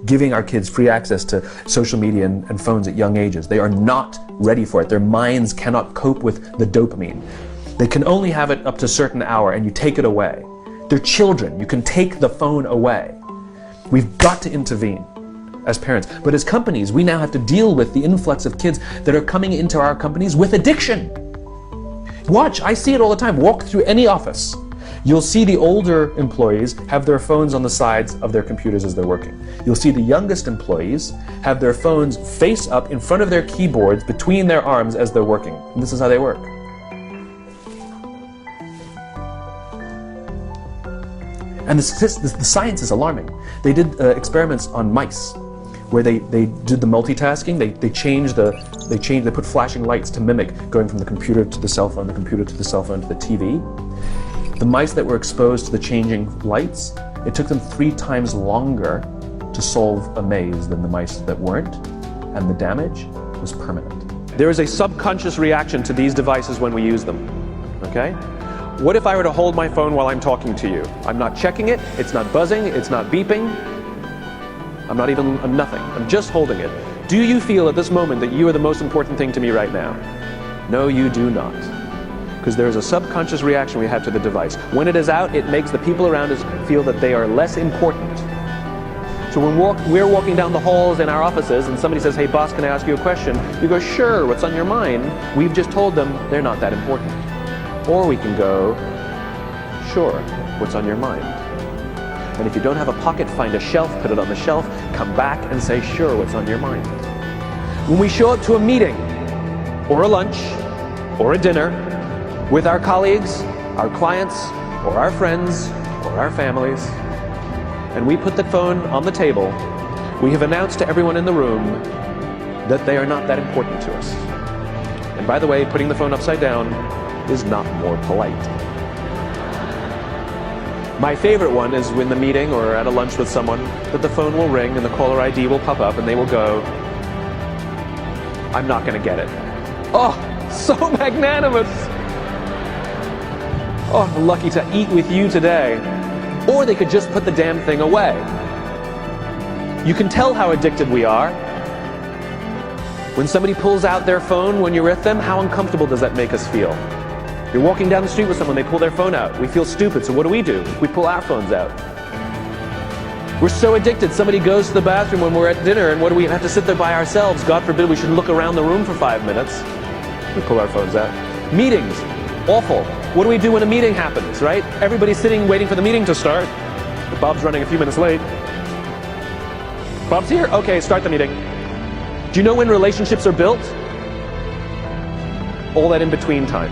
Giving our kids free access to social media and phones at young ages. They are not ready for it. Their minds cannot cope with the dopamine. They can only have it up to a certain hour, and you take it away. They're children. You can take the phone away. We've got to intervene as parents. But as companies, we now have to deal with the influx of kids that are coming into our companies with addiction. Watch, I see it all the time. Walk through any office. You'll see the older employees have their phones on the sides of their computers as they're working. You'll see the youngest employees have their phones face up in front of their keyboards between their arms as they're working. And this is how they work. And the science is alarming. They did experiments on mice where they did the multitasking. They put flashing lights to mimic going from the computer to the cell phone, the computer to the cell phone to the TV. The mice that were exposed to the changing lights, it took them 3 times longer to solve a maze than the mice that weren't, and the damage was permanent. There is a subconscious reaction to these devices when we use them, okay? What if I were to hold my phone while I'm talking to you? I'm not checking it, it's not buzzing, it's not beeping, I'm nothing, I'm just holding it. Do you feel at this moment that you are the most important thing to me right now? No, you do not. Because there is a subconscious reaction we have to the device. When it is out, it makes the people around us feel that they are less important. So when we're walking down the halls in our offices and somebody says, hey boss, can I ask you a question? You go, sure, what's on your mind? We've just told them they're not that important. Or we can go, sure, what's on your mind? And if you don't have a pocket, find a shelf, put it on the shelf, come back and say, sure, what's on your mind? When we show up to a meeting, or a lunch, or a dinner, with our colleagues, our clients, or our friends, or our families, and we put the phone on the table, we have announced to everyone in the room that they are not that important to us. And by the way, putting the phone upside down is not more polite. My favorite one is when the meeting or at a lunch with someone, that the phone will ring and the caller ID will pop up and they will go, I'm not going to get it. Oh, so magnanimous. Oh, lucky to eat with you today. Or they could just put the damn thing away. You can tell how addicted we are. When somebody pulls out their phone when you're with them, how uncomfortable does that make us feel? You're walking down the street with someone, they pull their phone out. We feel stupid, so what do? We pull our phones out. We're so addicted. Somebody goes to the bathroom when we're at dinner, and what do we have to sit there by ourselves? God forbid we should look around the room for 5 minutes. We pull our phones out. Meetings, awful. What do we do when a meeting happens, right? Everybody's sitting waiting for the meeting to start. But Bob's running a few minutes late. Bob's here? Okay, start the meeting. Do you know when relationships are built? All that in between time.